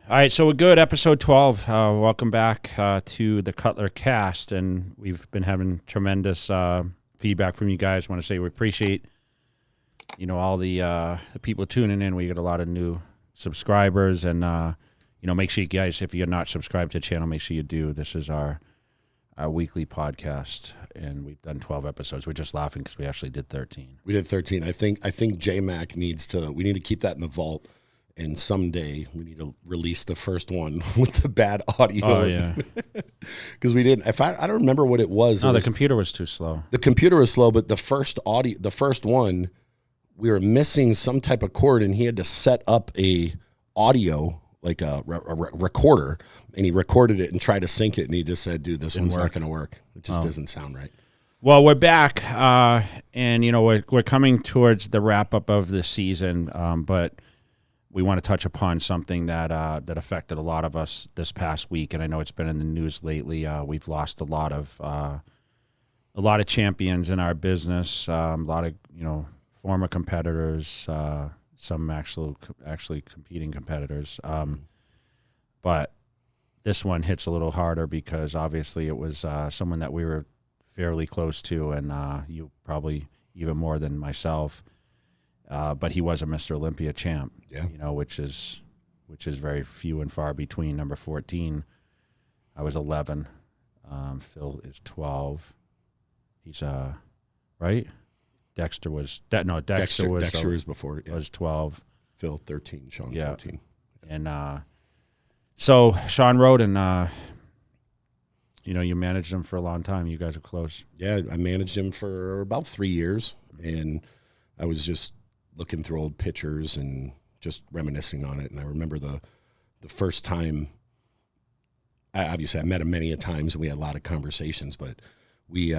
All right, so we're good. Episode 12. Welcome back to the Cutler cast, and we've been having tremendous feedback from you guys. I want to say we appreciate, all the people tuning in. We get a lot of new subscribers, and make sure you guys, if you're not subscribed to the channel, make sure you do. This is our weekly podcast, and we've done 12 episodes. We're just laughing because we actually did 13. We did 13. I think J-Mac we need to keep that in the vault. And someday we need to release the first one with the bad audio. Oh, yeah. Because we didn't. I don't remember what it was. No, the computer was too slow. The computer was slow, but the first one, we were missing some type of cord, and he had to set up a audio, like a recorder, and he recorded it and tried to sync it, and he just said, dude, this one's not going to work. It just doesn't sound right. Well, we're back, and, we're coming towards the wrap-up of the season, but we want to touch upon something that affected a lot of us this past week, and I know it's been in the news lately. We've lost a lot of champions in our business, a lot of former competitors, some actually competing competitors. But this one hits a little harder because obviously it was someone that we were fairly close to, and you probably even more than myself. But he was a Mr. Olympia champ, which is very few and far between. Number 14, I was 11. Phil is 12. He's right. Dexter was Dexter was before. Yeah. Was 12. Phil 13. Shawn 14. And so Shawn Rhoden, you managed him for a long time. You guys are close. Yeah, I managed him for about 3 years, and I was just looking through old pictures and just reminiscing on it. And I remember the first time, obviously I met him many a times and we had a lot of conversations, but he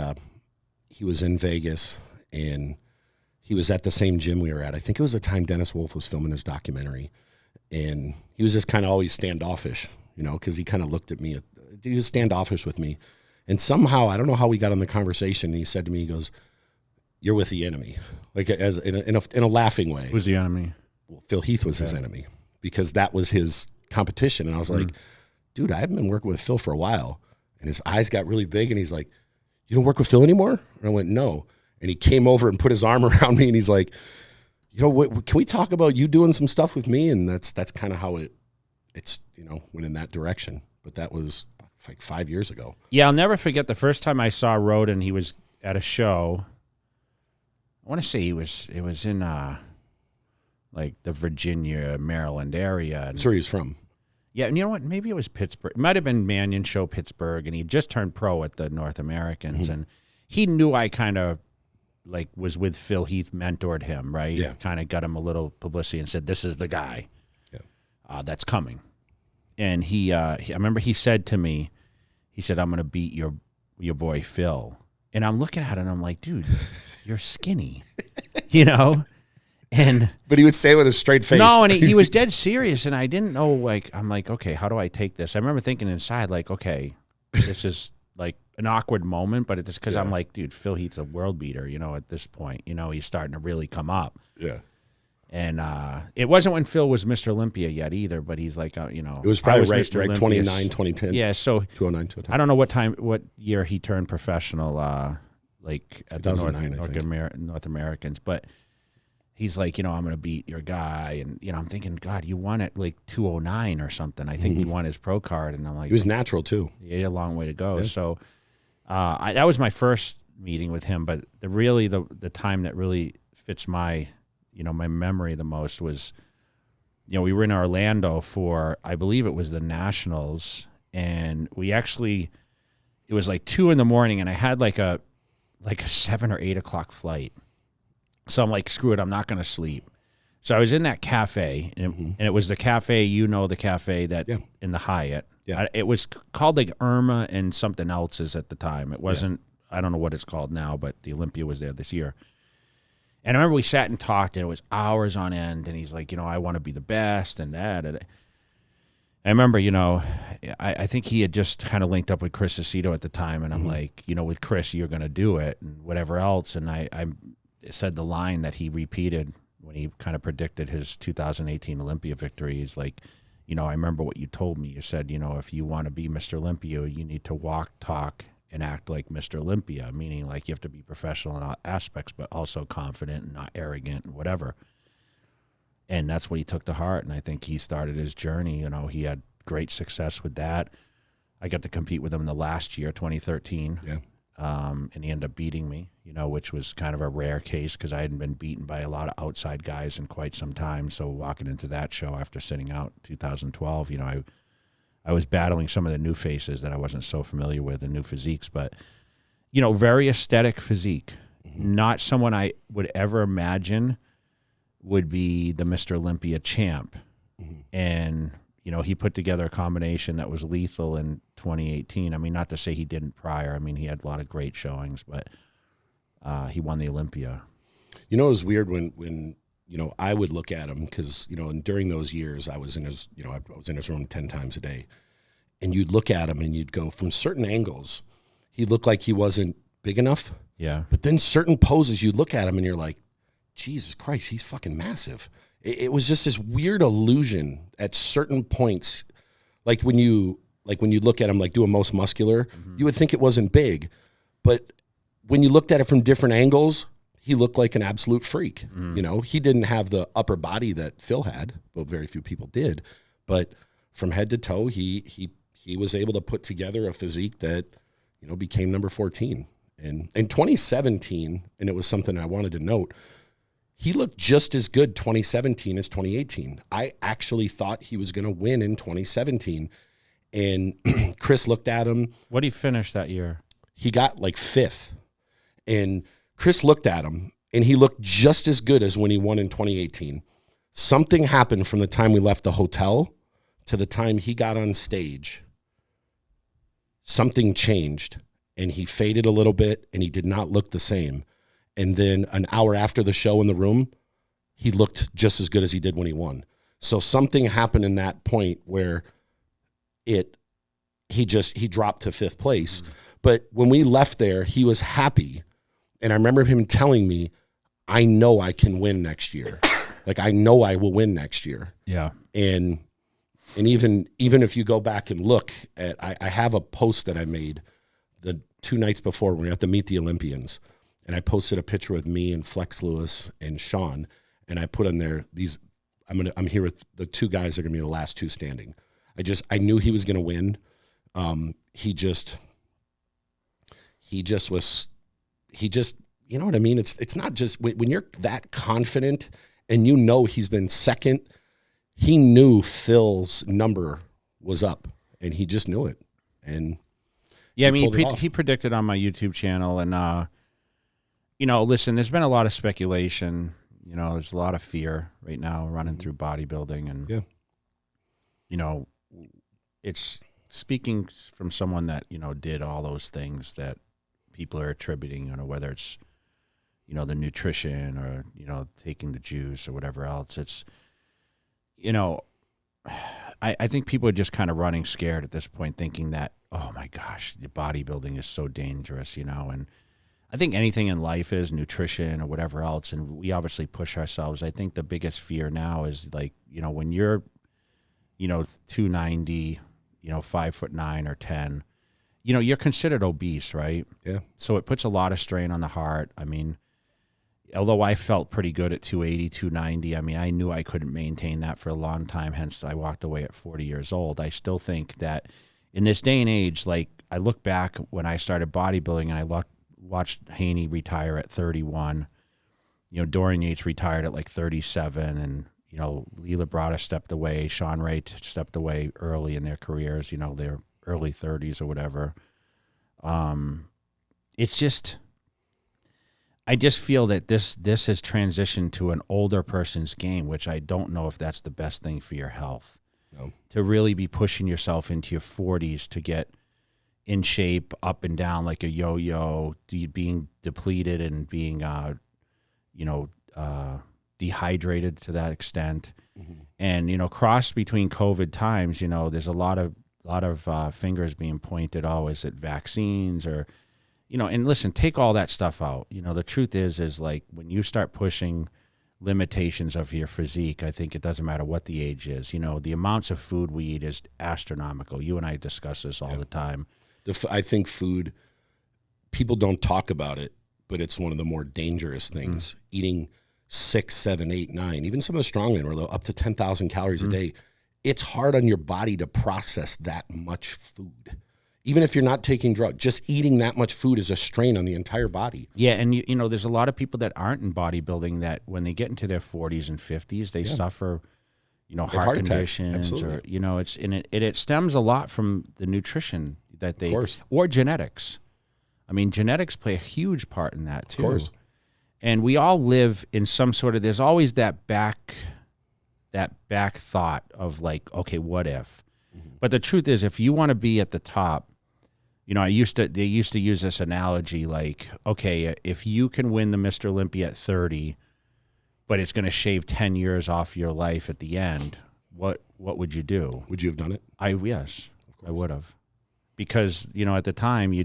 was in Vegas and he was at the same gym we were at. I think it was the time Dennis Wolf was filming his documentary, and he was just kind of always standoffish, because he kind of looked at me. He was standoffish with me. And somehow, I don't know how we got on the conversation, and he said to me, he goes, "You're with the enemy," like as in a laughing way. Who's the enemy? Well, Phil Heath was his enemy because that was his competition. And I was like, dude, I haven't been working with Phil for a while. And his eyes got really big, and he's like, "You don't work with Phil anymore?" And I went, "No." And he came over and put his arm around me, and he's like, can we talk about you doing some stuff with me? And that's kind of how it's went in that direction. But that was like 5 years ago. Yeah, I'll never forget the first time I saw Rhoden. He was at a show. I want to say it was in like the Virginia, Maryland area. That's where he's from. Yeah, and you know what? Maybe it was Pittsburgh. It might have been Mannion Show, Pittsburgh, and he just turned pro at the North Americans, and he knew I kind of was with Phil Heath, mentored him, right? Yeah. Kind of got him a little publicity and said, "This is the guy that's coming." And I remember he said to me, he said, "I'm going to beat your boy Phil." And I'm looking at it, and I'm like, dude, you're skinny, But he would say it with a straight face. No, and he was dead serious, and I didn't know, I'm like, okay, how do I take this? I remember thinking inside, okay, this is like an awkward moment, but it's because I'm like, dude, Phil Heath's a world beater, at this point. He's starting to really come up. Yeah. And it wasn't when Phil was Mr. Olympia yet either, but he's like, It was probably right 29, 2010. Yeah, so 2009, 2010. I don't know what year he turned professional, at the North Americans, but he's like, I'm going to beat your guy. And, I'm thinking, God, you won at 209 or something. I think he won his pro card. And I'm like, he was natural too. He had a long way to go. Yeah. So that was my first meeting with him. But the time that really fits my memory the most was, we were in Orlando for, I believe it was the Nationals. And it was 2 a.m. and I had a 7 or 8 o'clock flight. So I'm like, screw it, I'm not going to sleep. So I was in that cafe, and it was the cafe, the cafe that in the Hyatt. Yeah. It was called Irma and something else's at the time. It wasn't, I don't know what it's called now, but the Olympia was there this year. And I remember we sat and talked, and it was hours on end, and he's like, I want to be the best, and that. And I remember, I think he had just kind of linked up with Chris Aceto at the time, and I'm like, with Chris, you're going to do it, and whatever else. And I said the line that he repeated when he kind of predicted his 2018 Olympia victory. He's like, I remember what you told me. You said, if you want to be Mr. Olympia, you need to walk, talk, and act like Mr. Olympia, meaning like you have to be professional in all aspects, but also confident and not arrogant and whatever. And that's what he took to heart. And I think he started his journey. He had great success with that. I got to compete with him in the last year, 2013. Yeah. And he ended up beating me, which was kind of a rare case because I hadn't been beaten by a lot of outside guys in quite some time. So walking into that show after sitting out 2012, I was battling some of the new faces that I wasn't so familiar with, the new physiques, but, very aesthetic physique. Mm-hmm. Not someone I would ever imagine would be the Mr. Olympia champ. Mm-hmm. And, he put together a combination that was lethal in 2018. I mean, not to say he didn't prior. I mean, he had a lot of great showings, but he won the Olympia. It was weird when I would look at him because, and during those years I was in his, I was in his room 10 times a day. And you'd look at him and you'd go, from certain angles, he looked like he wasn't big enough. Yeah. But then certain poses, you look at him and you're like, Jesus Christ, he's fucking massive. It was just this weird illusion at certain points. Like when you look at him, like do a most muscular, you would think it wasn't big. But when you looked at it from different angles, he looked like an absolute freak. He didn't have the upper body that Phil had, but very few people did. But from head to toe, he was able to put together a physique that, became number 14. And in 2017, and it was something I wanted to note, he looked just as good 2017 as 2018. I actually thought he was going to win in 2017. And Chris looked at him. What did he finish that year? He got like 5th. And Chris looked at him, and he looked just as good as when he won in 2018. Something happened from the time we left the hotel to the time he got on stage. Something changed, and he faded a little bit, and he did not look the same. And then an hour after the show in the room, he looked just as good as he did when he won. So something happened in that point where he dropped to 5th place. But when we left there, he was happy. And I remember him telling me, I know I can win next year. Like, I know I will win next year. Yeah. And even if you go back and look at, I have a post that I made the 2 nights before when we had to meet the Olympians. And I posted a picture with me and Flex Lewis and Shawn, and I put in there I'm here with the 2 guys that are gonna be the last 2 standing. I knew he was gonna win. He just you know what I mean? It's not just when you're that confident and he's been second. He knew Phil's number was up, and he just knew it. And yeah, I mean, he predicted on my YouTube channel, and listen, there's been a lot of speculation. There's a lot of fear right now running through bodybuilding, and it's speaking from someone that did all those things that people are attributing. Whether it's the nutrition or taking the juice or whatever else. It's I think people are just kind of running scared at this point, thinking that, oh my gosh, the bodybuilding is so dangerous, and I think anything in life is nutrition or whatever else, and we obviously push ourselves. I think the biggest fear now is like, when you're, 290, 5'9" or 10, you're considered obese, right? Yeah. So it puts a lot of strain on the heart. I mean, although I felt pretty good at 280, 290, I mean, I knew I couldn't maintain that for a long time, hence I walked away at 40 years old. I still think that in this day and age, like, I look back when I started bodybuilding and I watched Haney retire at 31. Dorian Yates retired at like 37, and, Lee Labrada stepped away. Shawn Rhoden stepped away early in their careers, their early 30s or whatever. It's just... I just feel that this has transitioned to an older person's game, which I don't know if that's the best thing for your health. No. To really be pushing yourself into your 40s to get in shape up and down like a yo-yo, being depleted and being, dehydrated to that extent. Mm-hmm. And, cross between COVID times, there's a lot of fingers being pointed, is it vaccines or... and listen, take all that stuff out. The truth is like when you start pushing limitations of your physique. I think it doesn't matter what the age is. The amounts of food we eat is astronomical. You and I discuss this all the time. I think food, people don't talk about it, but it's one of the more dangerous things. Eating 6, 7, 8, 9, even some of the strongmen were up to 10,000 calories a day. It's hard on your body to process that much food. Even if you're not taking drugs, just eating that much food is a strain on the entire body. Yeah, and there's a lot of people that aren't in bodybuilding that when they get into their 40s and 50s, they suffer, heart conditions, or it stems a lot from the nutrition that they or genetics. I mean, genetics play a huge part in that too. Of course. And we all live in some sort of. There's always that back thought of like, okay, what if? But the truth is, if you want to be at the top, they used to use this analogy like, okay, if you can win the Mr. Olympia at 30, but it's going to shave 10 years off your life at the end, what would you do? Would you have done it? Yes, I would have, because at the time you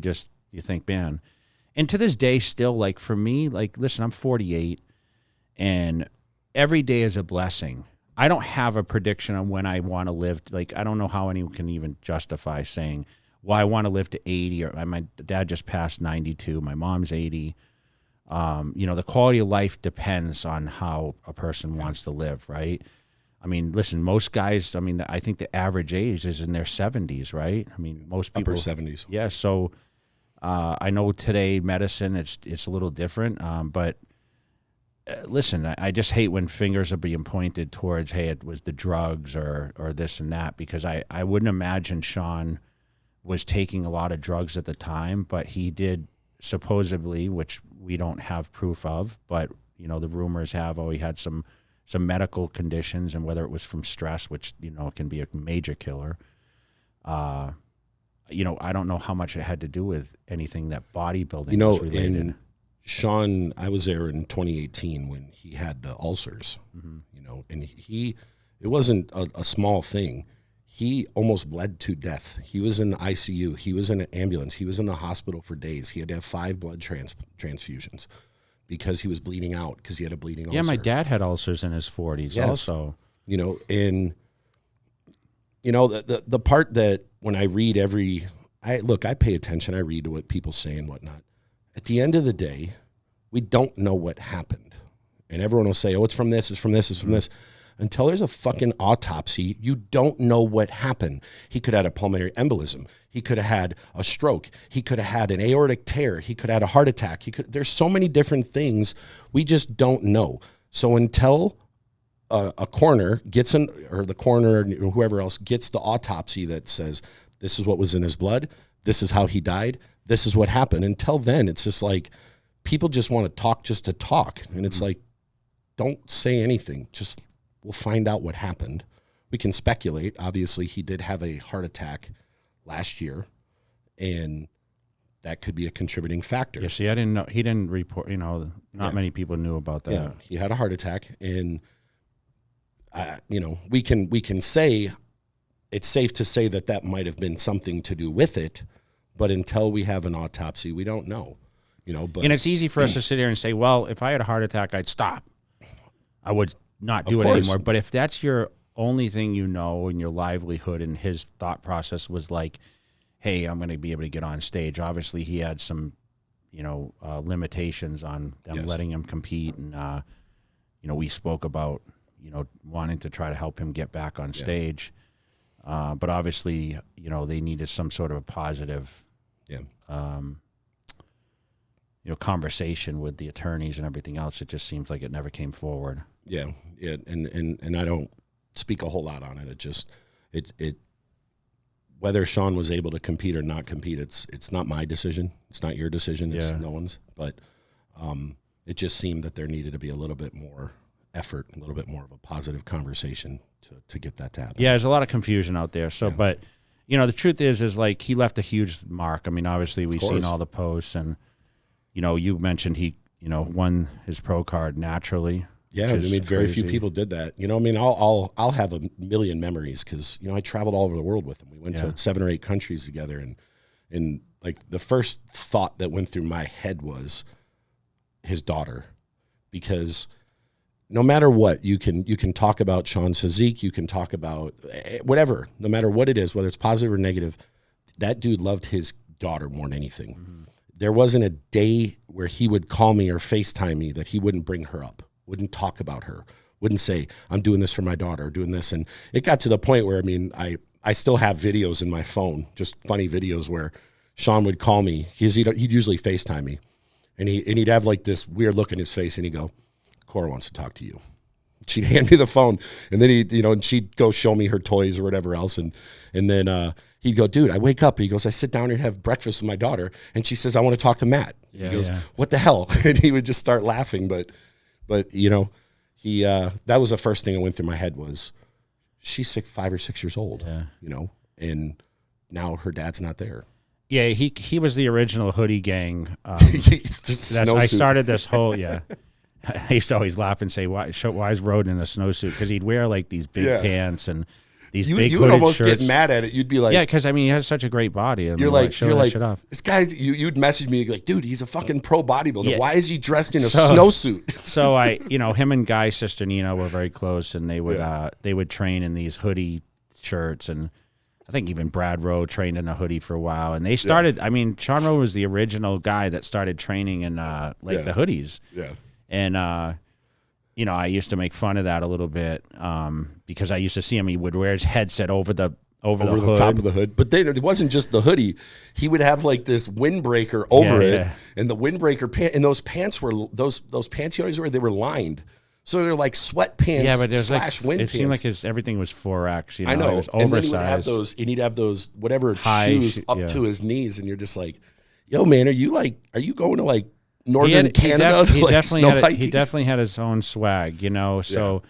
think, man, and to this day still, like for me, like listen, I'm 48, and every day is a blessing. I don't have a prediction on when I want to live. Like, I don't know how anyone can even justify saying, well, I want to live to 80, or my dad just passed 92. My mom's 80. The quality of life depends on how a person wants to live, right? I mean, listen, most guys, I think the average age is in their 70s, right? I mean, most people. Upper 70s. Yeah, so I know today medicine, it's a little different, but listen, I just hate when fingers are being pointed towards, hey, it was the drugs or this and that, because I wouldn't imagine Shawn was taking a lot of drugs at the time, but he did supposedly, which we don't have proof of, but the rumors have, he had some medical conditions, and whether it was from stress, which can be a major killer. I don't know how much it had to do with anything that bodybuilding was related. Shawn, I was there in 2018 when he had the ulcers, and it wasn't a small thing. He almost bled to death. He was in the ICU. He was in an ambulance. He was in the hospital for days. He had to have 5 blood transfusions because he was bleeding out, because he had a bleeding ulcer. Yeah, my dad had ulcers in his 40s also. And the part that when I read I pay attention. I read what people say and whatnot. At the end of the day, we don't know what happened. And everyone will say, oh, it's from this, it's from this, it's from this. Until there's a fucking autopsy, you don't know what happened. He could have had a pulmonary embolism. He could have had a stroke. He could have had an aortic tear. He could have had a heart attack. There's so many different things we just don't know. So until a coroner gets or the coroner or whoever else gets the autopsy that says this is what was in his blood, this is how he died, this is what happened. Until then, it's just like people just want to talk just to talk. And it's like, don't say anything. Just we'll find out what happened. We can speculate. Obviously, he did have a heart attack last year, and that could be a contributing factor. Yeah, see, I didn't know. He didn't report, not many people knew about that. Yeah, he had a heart attack, and, we can say, it's safe to say that might have been something to do with it, but until we have an autopsy, we don't know. But and it's easy for us to sit here and say, well, if I had a heart attack, I'd stop. I would not do it anymore. But if that's your only thing and your livelihood, and his thought process was like, hey, I'm going to be able to get on stage. Obviously, he had some, limitations on them letting him compete. And, we spoke about, wanting to try to help him get back on stage. But obviously, they needed some sort of a positive conversation with the attorneys and everything else. It just seems like it never came forward. Yeah, and I don't speak a whole lot on it. It just whether Shawn was able to compete or not compete, it's not my decision. It's not your decision. It's no one's. But it just seemed that there needed to be a little bit more effort, a little bit more of a positive conversation to get that to happen. Yeah, there's a lot of confusion out there. So, but the truth is like he left a huge mark. I mean, obviously we've seen all the posts, and you mentioned he won his pro card naturally. Yeah, I mean, very few people did that. I'll have a million memories because I traveled all over the world with him. We went to 7 or 8 countries together, and like the first thought that went through my head was his daughter, because no matter what, you can talk about Shawn's physique, you can talk about whatever, no matter what it is, whether it's positive or negative. That dude loved his daughter more than anything. Mm-hmm. There wasn't a day where he would call me or FaceTime me that he wouldn't bring her up, wouldn't talk about her, wouldn't say, I'm doing this for my daughter, doing this. And it got to the point where, I mean, I still have videos in my phone, just funny videos where Shawn would call me. He'd usually FaceTime me. And he'd have like this weird look in his face, and he'd go, Cora wants to talk to you. She'd hand me the phone, and then and she'd go show me her toys or whatever else. And then he'd go, dude, I wake up. He goes, I sit down and have breakfast with my daughter, and she says, I want to talk to Matt. He goes, what the hell? And he would just start laughing. But he that was the first thing that went through my head was, she's 5 or 6 years old, and now her dad's not there. Yeah, he was the original Hoodie Gang. I started this whole, I used to always laugh and say, why is Rhoden in a snowsuit? Because he'd wear like these big pants and these big you hooded would almost shirts. Get mad at it. You'd be like, yeah, because I mean, he has such a great body. You're like, this guy. You'd message me like, dude, he's a fucking pro bodybuilder. Yeah. Why is he dressed in a snowsuit? So him and Guy's sister Nina were very close, and they would train in these hoodie shirts, and I think even Brad Rowe trained in a hoodie for a while. And they started. I mean, Shawn Rhoden was the original guy that started training in the hoodies. Yeah, and I used to make fun of that a little bit because I used to see him. He would wear his headset over the top of the hood. But then it wasn't just the hoodie. He would have like this windbreaker over it, and the windbreaker pant. And those pants were those pants he always wore. They were lined, so they're like sweatpants. Yeah, but there's wind pants. Seemed like everything was 4X. I know. It was oversized. And he'd have those whatever shoes up to his knees, and you're just like, yo, man, are you going to like Northern Canada? He definitely had his own swag, so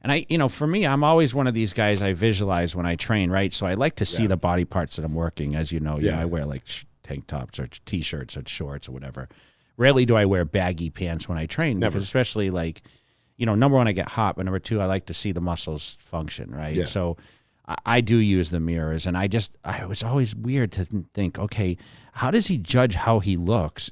and for me, I'm always one of these guys I visualize when I train, right? So I like to see the body parts that I'm working, as you know. I wear like tank tops or t-shirts or shorts or whatever. Rarely do I wear baggy pants when I train. Never. Because especially like, number one, I get hot, but number two, I like to see the muscles function, right? Yeah. So I do use the mirrors, and I was always weird to think, okay, how does he judge how he looks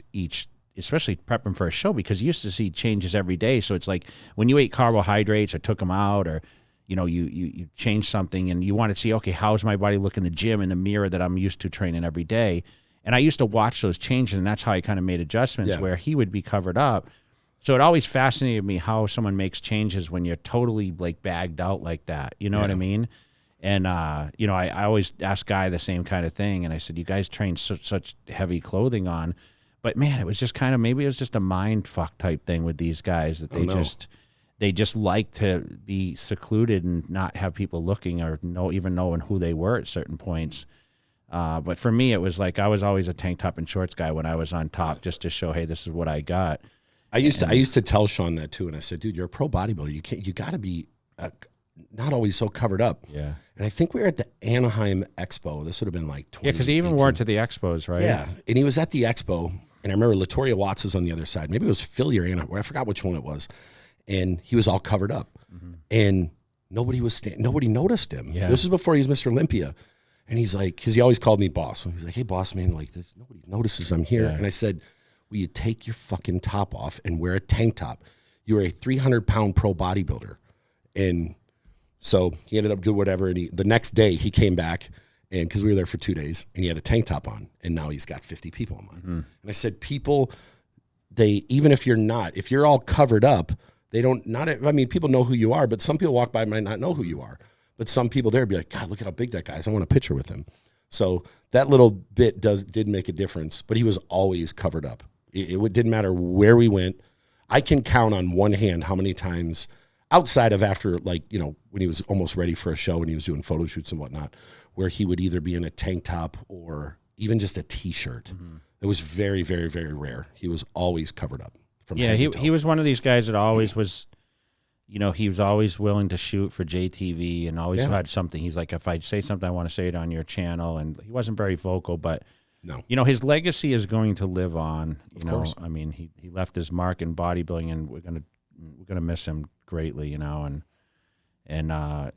especially prepping for a show, because you used to see changes every day. So it's like when you ate carbohydrates or took them out, or you changed something, and you want to see, okay, how's my body look in the gym in the mirror that I'm used to training every day? And I used to watch those changes, and that's how I kind of made adjustments where he would be covered up. So it always fascinated me how someone makes changes when you're totally like bagged out like that. You know what I mean? And I always ask Guy the same kind of thing, and I said, you guys train such heavy clothing on. But man, it was just kind of, maybe it was just a mind fuck type thing with these guys that they just like to be secluded and not have people looking or even knowing who they were at certain points. But for me, it was like I was always a tank top and shorts guy when I was on top, just to show, hey, this is what I got. I used to tell Shawn that too, and I said, dude, you're a pro bodybuilder. You got to be not always so covered up. Yeah. And I think we were at the Anaheim Expo. This would have been like 20. Yeah, because he even wore it to the expos, right? Yeah, and he was at the expo. And I remember Latoya Watts was on the other side. Maybe it was Philly or Anaheim. I forgot which one it was. And he was all covered up. Mm-hmm. And nobody noticed him. Yeah. This was before he was Mr. Olympia. And he's like, because he always called me boss. So he's like, hey, boss, man, like this, nobody notices I'm here. Yeah. And I said, will you take your fucking top off and wear a tank top? You're a 300-pound pro bodybuilder. And so he ended up doing whatever. And the next day he came back. And because we were there for 2 days, and he had a tank top on, and now he's got 50 people in line. Mm-hmm. And I said, people, even if you're all covered up, people know who you are, but some people walk by and might not know who you are. But some people there be like, God, look at how big that guy is. I want a picture with him. So that little bit did make a difference, but he was always covered up. It didn't matter where we went. I can count on one hand how many times, outside of after, like, when he was almost ready for a show and he was doing photo shoots and whatnot, where he would either be in a tank top or even just a T-shirt. Mm-hmm. It was very, very, very rare. He was always covered up. He was one of these guys that always was, he was always willing to shoot for JTV and always had something. He's like, if I say something, I want to say it on your channel. And he wasn't very vocal, but, his legacy is going to live on. Of course. I mean, he left his mark in bodybuilding, and we're gonna miss him greatly, And I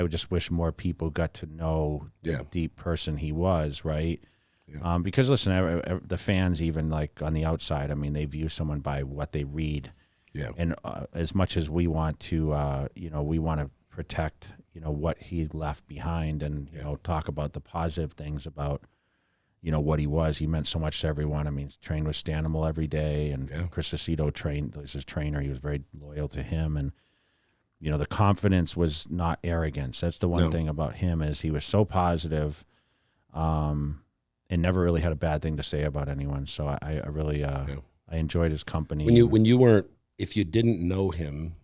would just wish more people got to know the deep person he was, right? Yeah. Because listen, the fans, even like on the outside, I mean, they view someone by what they read Yeah. And as much as we want to, we want to protect, what he left behind and, talk about the positive things about, what he was. He meant so much to everyone. I mean, trained with Stanimal every day, and Chris Aceto was his trainer. He was very loyal to him. And, the confidence was not arrogance. That's the one thing about him, is he was so positive, and never really had a bad thing to say about anyone. So I really, I enjoyed his company. When you weren't, if you didn't know him,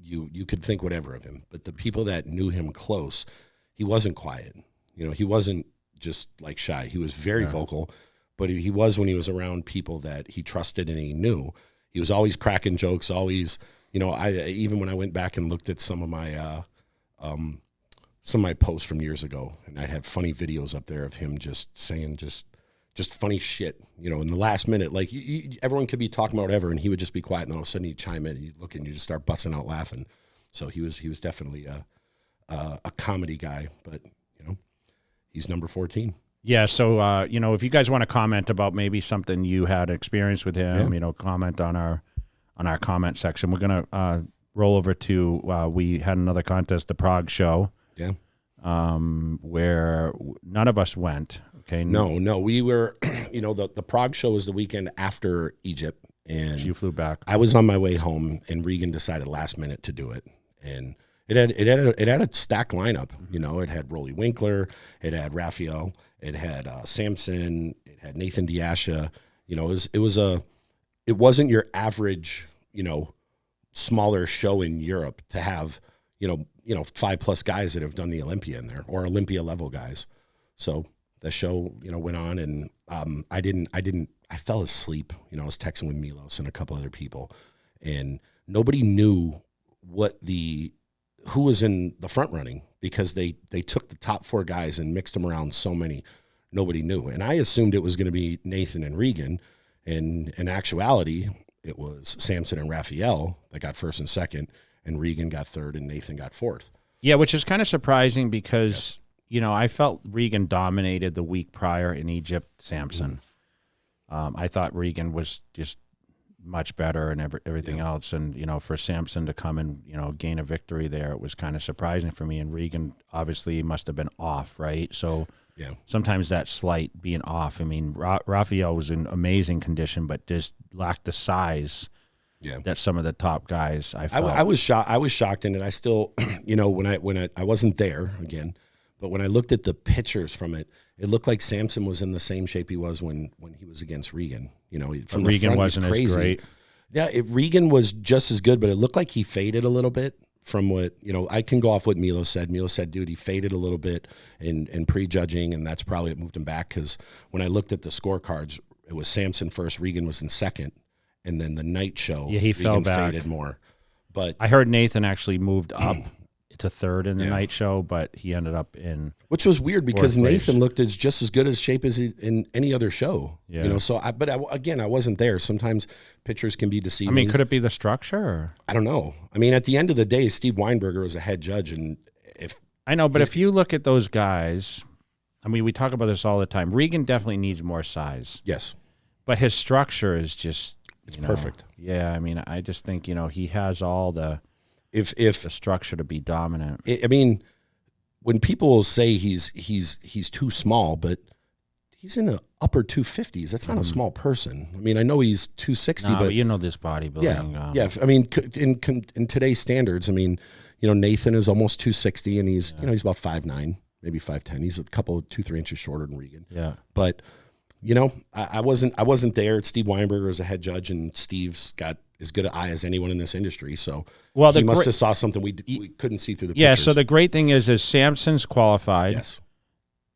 you could think whatever of him. But the people that knew him close, he wasn't quiet. He wasn't just like shy. He was very vocal, but he was, when he was around people that he trusted and he knew, he was always cracking jokes, always, even when I went back and looked at some of my posts from years ago, and I had funny videos up there of him just saying just funny shit, in the last minute, like everyone could be talking about whatever, and he would just be quiet, and all of a sudden he'd chime in, and you'd look and you just start busting out laughing. So he was definitely a comedy guy, but he's number 14. Yeah. So, if you guys want to comment about maybe something you had experience with him, comment on our comment section. We're going to roll over to, we had another contest, the Prague show. Yeah. Where none of us went. Okay. No, we were, the Prague show was the weekend after Egypt, and you flew back. I was on my way home, and Regan decided last minute to do it. And it had a stacked lineup. It had Rolly Winkler, it had Raphael, it had Samson, it had Nathan Diasha. It wasn't your average, smaller show in Europe to have, 5+ guys that have done the Olympia in there, or Olympia level guys. So the show, went on, and I fell asleep. I was texting with Milos and a couple other people, and nobody knew who was in the front running, because they took the top 4 guys and mixed them around so many, nobody knew. And I assumed it was going to be Nathan and Regan, and in actuality, it was Samson and Raphael that got first and second, and Regan got third, and Nathan got fourth. Yeah, which is kind of surprising, because I felt Regan dominated the week prior in Egypt, Samson. I thought Regan was just much better and everything else. And, for Samson to come and, gain a victory there, it was kind of surprising for me. And Regan obviously must have been off, right? So sometimes that slight being off. I mean, Raphael was in amazing condition, but just lacked the size that some of the top guys I felt. I was shocked in it. I still, when I wasn't there again, but when I looked at the pictures from it, it looked like Samson was in the same shape he was when he was against Regan. From the Regan front, wasn't as great. Yeah, Regan was just as good, but it looked like he faded a little bit from what, I can go off what Milos said. Milos said, dude, he faded a little bit in prejudging, and that's probably what moved him back, because when I looked at the scorecards, it was Samson first, Regan was in second, and then the night show, he Regan fell back. faded more. But I heard Nathan actually moved up to third in the night show, but he ended up in, which was weird, because Nathan place. looked as just as good as shape as he, in any other show. So again, I wasn't there. Sometimes pictures can be deceiving. I mean, could it be the structure? Or? I don't know. I mean, at the end of the day, Steve Weinberger was a head judge, and if you look at those guys, I mean, we talk about this all the time. Regan definitely needs more size. Yes, but his structure is just perfect. Yeah, I mean, I just think he has all the the structure to be dominant. I mean, when people say he's too small, but he's in the upper 250s. That's not a small person. I mean, I know he's 260, but this bodybuilding. I mean, in today's standards, I mean, Nathan is almost 260, and he's he's about 5'9", maybe 5'10". He's a couple 2-3 inches shorter than Regan. Yeah, but I wasn't there. Steve Weinberger was a head judge, and Steve's got as good an eye as anyone in this industry. So he must have saw something we couldn't see through the pictures. Yeah, so the great thing is Samson's qualified. Yes.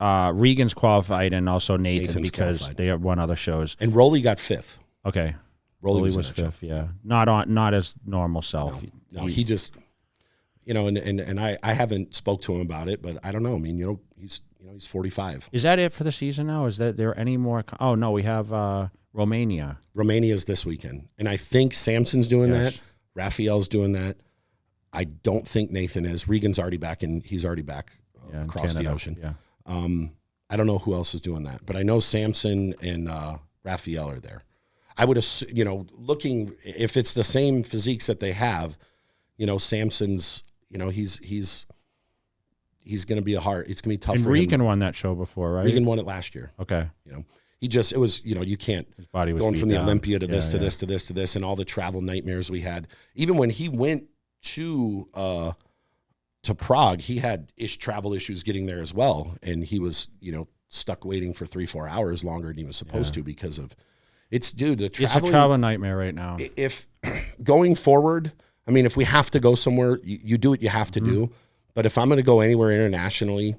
Regan's qualified, and also Nathan's because qualified. They have won other shows. And Rolly got 5th. Okay. Rolly was 5th, yeah. Not as normal self. No, he just and I haven't spoke to him about it, but I don't know. I mean, he's 45. Is that it for the season now? Is there any more? Oh no, we have Romania. Romania's this weekend, and I think Samson's doing that. Raphael's doing that. I don't think Nathan is. Regan's already back, and he's already back across Canada, the ocean. Yeah. I don't know who else is doing that, but I know Samson and Raphael are there. I would assume, looking, if it's the same physiques that they have, Samson's, he's going to be it's going to be tough and for him. Regan won that show before, right? Regan won it last year. Okay. It was, you can't, his body was going from the down. Olympia to this, to this, to this, to this, and all the travel nightmares we had. Even when he went to Prague, he had travel issues getting there as well. And he was, stuck waiting for 3-4 hours longer than he was supposed to because of it's a travel nightmare right now. If going forward, I mean, if we have to go somewhere, you do what you have to do. But if I'm going to go anywhere internationally,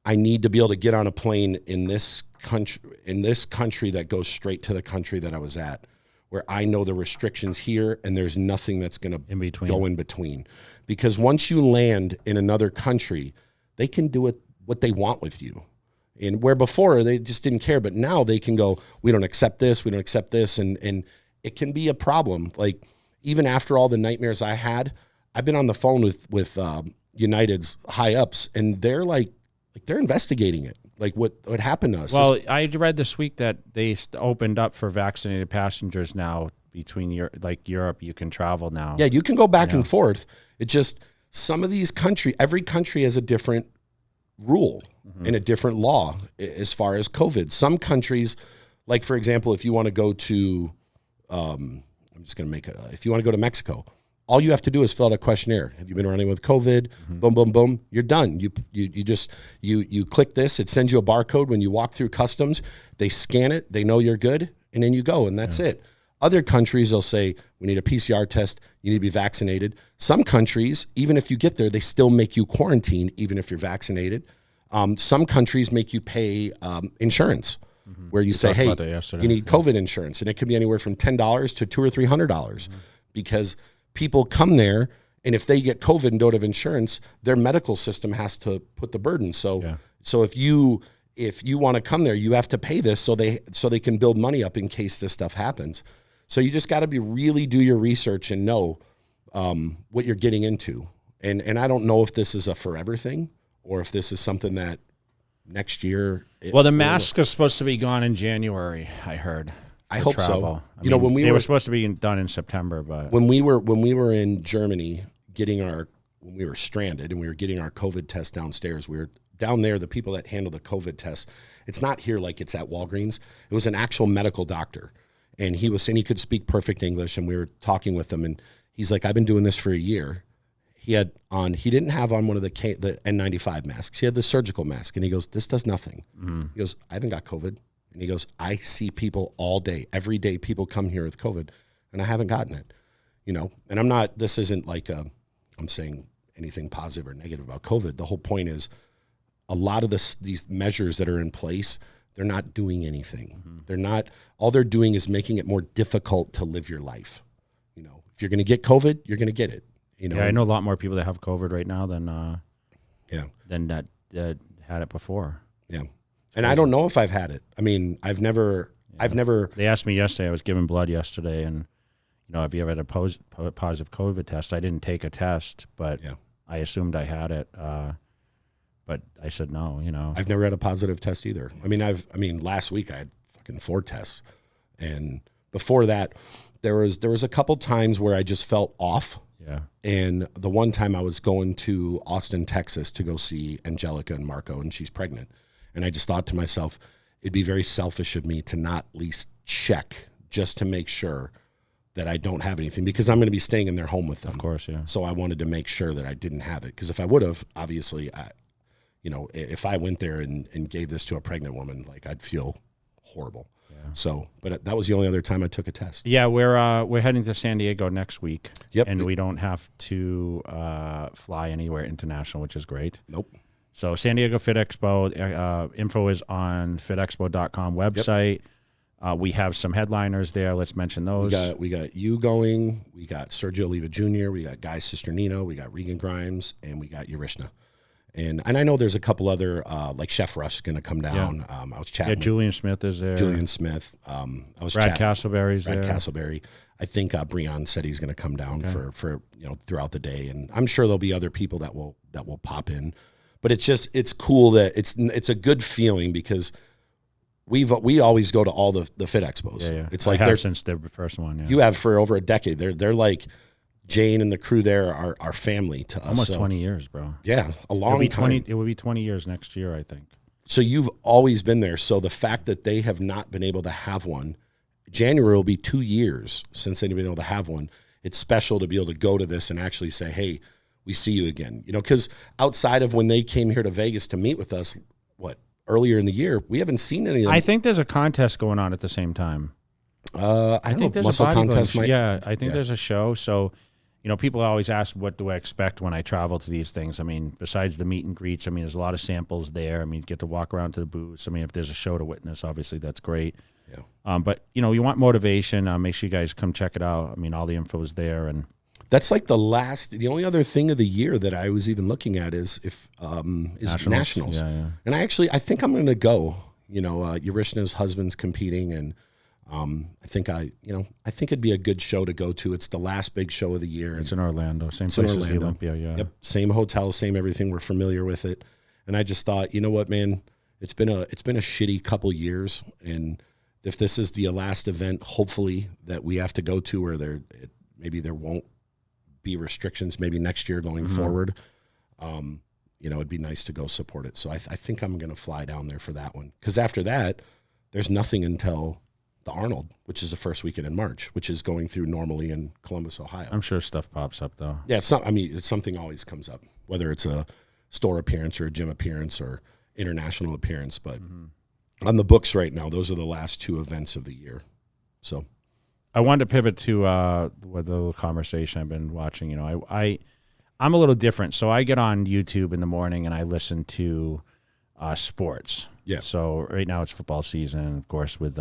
I need to be able to get on a plane in this country that goes straight to the country that I was at, where I know the restrictions here and there's nothing that's going to go in between. Because once you land in another country, they can do what they want with you. And where before they just didn't care, but now they can go, we don't accept this, and it can be a problem. Like, even after all the nightmares I had, I've been on the phone with United's high ups, and they're like they're investigating it, like what happened to us. Well, I read this week that they opened up for vaccinated passengers now between Europe. You can travel now. Yeah, you can go back and forth. It just some of these every country has a different rule and a different law as far as COVID. Some countries, like for example, if you want to go to, if you want to go to Mexico, all you have to do is fill out a questionnaire. Have you been running with COVID? Boom, boom, boom. You're done. You click this. It sends you a barcode when you walk through customs. They scan it. They know you're good, and then you go, and that's it. Other countries, they'll say, we need a PCR test. You need to be vaccinated. Some countries, even if you get there, they still make you quarantine, even if you're vaccinated. Some countries make you pay insurance, where you say, hey, you need COVID insurance. And it could be anywhere from $10 to $200 or $300 because people come there, and if they get COVID and don't have insurance, their medical system has to put the burden. So if you want to come there, you have to pay this so they can build money up in case this stuff happens. So you just got to really do your research and know what you're getting into. And I don't know if this is a forever thing or if this is something that next year. Well, the mask is supposed to be gone in January, I heard. I hope travel. So. When they were supposed to be done in September, but when we were in Germany when we were stranded and we were getting our COVID test downstairs, we were down there. The people that handle the COVID test, it's not here like it's at Walgreens. It was an actual medical doctor, and he was saying he could speak perfect English, and we were talking with him, and he's like, I've been doing this for a year. He didn't have on one of the N95 masks. He had the surgical mask, and he goes, this does nothing. He goes, I haven't got COVID. And he goes, I see people all day. Every day people come here with COVID, and I haven't gotten it. And this isn't like I'm saying anything positive or negative about COVID. The whole point is a lot of these measures that are in place, they're not doing anything. All they're doing is making it more difficult to live your life. If you're going to get COVID, you're going to get it. I know a lot more people that have COVID right now than that had it before. Yeah. And I don't know if I've had it. I mean, I've never. They asked me yesterday. I was giving blood yesterday, and have you ever had a positive COVID test? I didn't take a test, but I assumed I had it. But I said no. I've never had a positive test either. I mean, last week I had fucking 4 tests, and before that, there was a couple times where I just felt off. Yeah. And the one time I was going to Austin, Texas, to go see Angelica and Marco, and she's pregnant. And I just thought to myself, it'd be very selfish of me to not at least check just to make sure that I don't have anything, because I'm going to be staying in their home with them. Of course, yeah. So I wanted to make sure that I didn't have it, because if I would have, obviously, if I went there and gave this to a pregnant woman, like, I'd feel horrible. Yeah. So, but that was the only other time I took a test. Yeah, we're heading to San Diego next week. Yep. And we don't have to fly anywhere international, which is great. Nope. So San Diego Fit Expo, info is on fitexpo.com website. Yep. We have some headliners there. Let's mention those. We got you going. We got Sergio Oliva Jr. We got Guy's sister Nino. We got Regan Grimes, and we got Yarishna. And I know there's a couple other, like Chef Rush is going to come down. Yeah. I was chatting. Yeah, Julian Smith is there. Julian Smith. I was Brad Castleberry's there. Brad Castleberry. I think Breon said he's going to come down for throughout the day, and I'm sure there'll be other people that will pop in. But it's cool that it's a good feeling, because we always go to all the Fit Expos. Yeah. It's like I they're have since the first one. Yeah. You have for over a decade. They're like Jane and the crew there are family to us. Almost 20 years, bro. Yeah, a long time. It would be 20 years next year, I think. So you've always been there. So the fact that they have not been able to have one, January will be 2 years since they've been able to have one. It's special to be able to go to this and actually say, hey, we see you again. You know, because outside of when they came here to Vegas to meet with us, earlier in the year, we haven't seen any of them. I think there's a contest going on at the same time. I think there's a contest. I think there's a show. So, you know, people always ask, what do I expect when I travel to these things? I mean, besides the meet and greets, I mean, there's a lot of samples there. I mean, get to walk around to the booths. I mean, if there's a show to witness, obviously that's great. Yeah. But, you know, you want motivation. Make sure you guys come check it out. I mean, all the info is there. And that's like the only other thing of the year that I was even looking at is Nationals. Yeah. And I think I'm going to go. You know, Yarishna's husband's competing, and I think it'd be a good show to go to. It's the last big show of the year. It's in Orlando, same place as the Olympia. Yeah. Yep, same hotel, same everything. We're familiar with it, and I just thought, you know what, man, it's been a shitty couple years, and if this is the last event, hopefully that we have to go to, where maybe there won't be restrictions maybe next year going forward. You know, it'd be nice to go support it. So I think I'm going to fly down there for that one. Because after that, there's nothing until the Arnold, which is the first weekend in March, which is going through normally in Columbus, Ohio. I'm sure stuff pops up, though. Yeah, it's something always comes up, whether it's a store appearance or a gym appearance or international appearance. But on the books right now, those are the last 2 events of the year. So I wanted to pivot to the little conversation I've been watching. You know, I'm a little different. So I get on YouTube in the morning and I listen to sports. Yeah. So right now it's football season, of course, with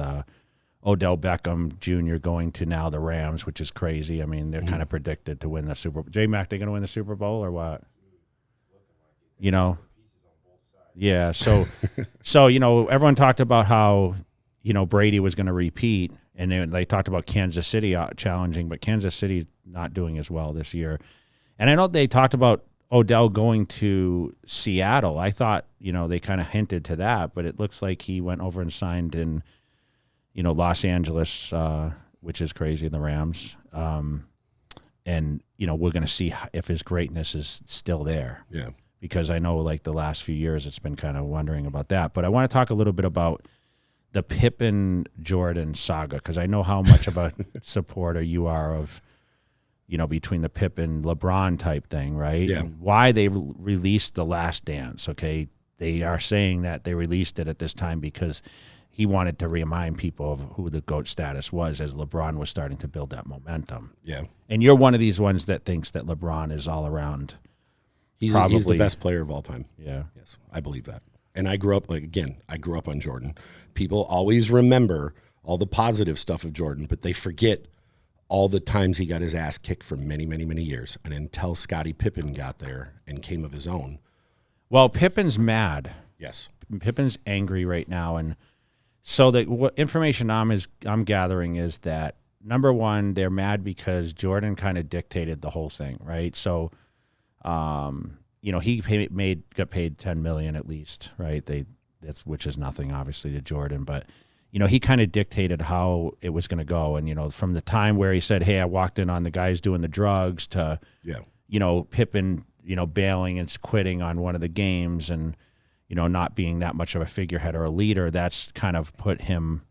Odell Beckham Jr. going to now the Rams, which is crazy. I mean, they're kind of predicted to win the Super Bowl. J-Mac, they going to win the Super Bowl or what? You know? Yeah. So, you know, everyone talked about how, you know, Brady was going to repeat. And they talked about Kansas City challenging, but Kansas City not doing as well this year. And I know they talked about Odell going to Seattle. I thought, you know, they kind of hinted to that, but it looks like he went over and signed in, you know, Los Angeles, which is crazy in the Rams. And, you know, we're going to see if his greatness is still there. Yeah. Because I know, like, the last few years it's been kind of wondering about that. But I want to talk a little bit about the Pippen-Jordan saga, because I know how much of a supporter you are of, you know, between the Pippen-LeBron type thing, right? Yeah. And why they released The Last Dance, okay? They are saying that they released it at this time because he wanted to remind people of who the GOAT status was as LeBron was starting to build that momentum. Yeah. And you're one of these ones that thinks that LeBron is all around. He's the best player of all time. Yeah. Yes, I believe that. And I grew up, I grew up on Jordan. People always remember all the positive stuff of Jordan, but they forget all the times he got his ass kicked for many, many, many years. And until Scottie Pippen got there and came of his own. Well, Pippen's mad. Yes. Pippen's angry right now. And so what information I'm gathering is that, number one, they're mad because Jordan kind of dictated the whole thing, right? So, you know, he got paid $10 million at least, right? Which is nothing, obviously, to Jordan, but you know, he kind of dictated how it was going to go. And you know, from the time where he said, "Hey, I walked in on the guys doing the drugs," to you know, Pippen, you know, bailing and quitting on one of the games, and you know, not being that much of a figurehead or a leader, that's kind of put him,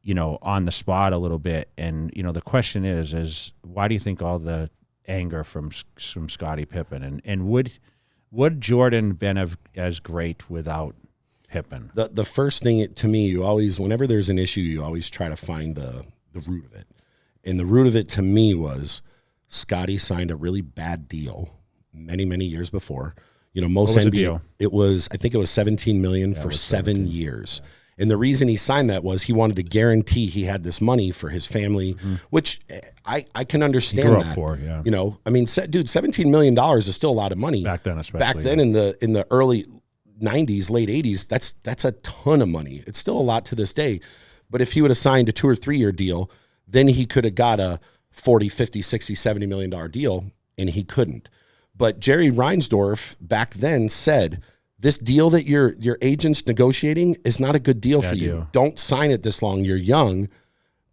you know, on the spot a little bit. And you know, the question is why do you think all the anger from Scottie Pippen, and would Jordan been as great without Pippen? The first thing to me, you always, whenever there's an issue, you always try to find the root of it. And the root of it to me was Scottie signed a really bad deal many, many years before. You know, most NBA, deal? It was, I think it was $17 million for 7 years. Yeah. And the reason he signed that was he wanted to guarantee he had this money for his family, which I can understand. He grew up that. Poor, yeah. You know, I mean, dude, $17 million is still a lot of money back then, especially. Back then, in the early 90s, late 80s, that's a ton of money. It's still a lot to this day. But if he would have signed a 2 or 3 year deal, then he could have got a 40, 50, 60, $70 million deal, and he couldn't. But Jerry Reinsdorf back then said, this deal that your agent's negotiating is not a good deal for you. deal. Don't sign it this long. You're young,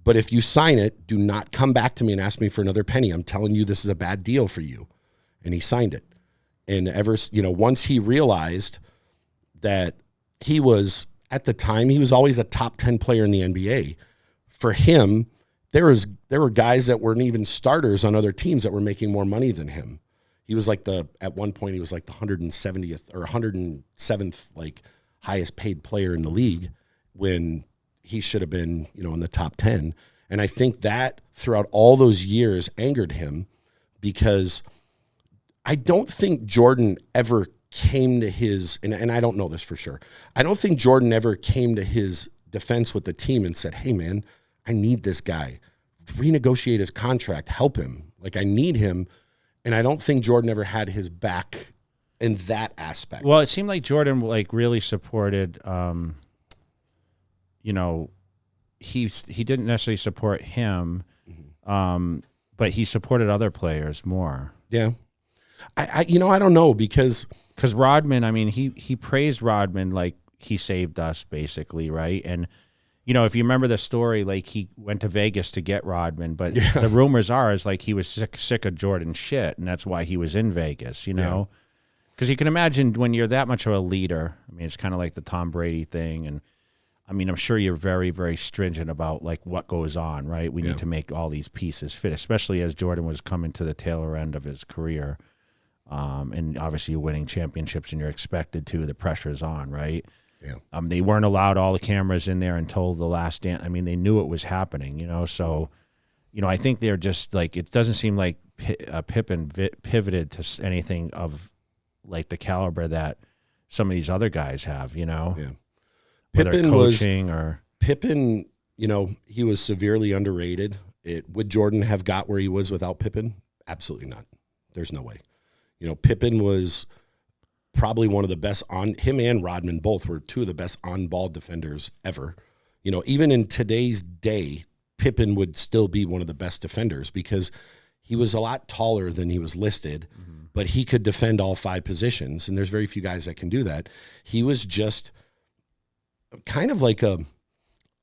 but if you sign it, do not come back to me and ask me for another penny. I'm telling you, this is a bad deal for you. And he signed it. And once he realized that he was, at the time, he was always a top 10 player in the NBA. For him, there were guys that weren't even starters on other teams that were making more money than him. He was at one point, he was like the 170th or 107th, like highest paid player in the league when he should have been, in the top 10. And I think that throughout all those years angered him because I don't think Jordan ever came to his, and I don't know this for sure, I don't think Jordan ever came to his defense with the team and said, hey, man, I need this guy. Renegotiate his contract. Help him. Like, I need him. And I don't think Jordan ever had his back in that aspect. Well, it seemed like Jordan really supported. He didn't necessarily support him, but he supported other players more. Yeah, I don't know because Rodman. I mean, he praised Rodman like he saved us basically, right? And if you remember the story, like he went to Vegas to get Rodman, but the rumors are is like he was sick of Jordan's shit, and that's why he was in Vegas, Because you can imagine when you're that much of a leader, I mean, it's kind of like the Tom Brady thing, and I mean, I'm sure you're very, very stringent about like what goes on, right? We need to make all these pieces fit, especially as Jordan was coming to the tail end of his career, and obviously you're winning championships and you're expected to. The pressure's on, right? Yeah. They weren't allowed all the cameras in there until the last dance. I mean, they knew it was happening, So, I think they're just like, it doesn't seem like Pippen pivoted to anything of like the caliber that some of these other guys have, Yeah. Whether Pippen, he was severely underrated. Would Jordan have got where he was without Pippen? Absolutely not. There's no way. Pippen was probably one of the best him and Rodman both were two of the best on-ball defenders ever. Even in today's day, Pippen would still be one of the best defenders because he was a lot taller than he was listed, but he could defend all 5 positions, and there's very few guys that can do that. He was just kind of like a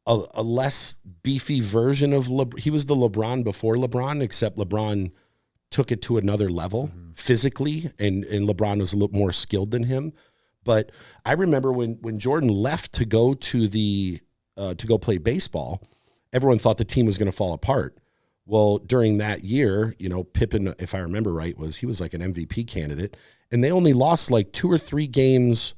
less beefy version of he was the LeBron before LeBron, except LeBron took it to another level physically, and LeBron was a little more skilled than him. But I remember when Jordan left to go to go play baseball, everyone thought the team was going to fall apart. Well, during that year, Pippen, if I remember right, he was like an MVP candidate, and they only lost like 2 or 3 games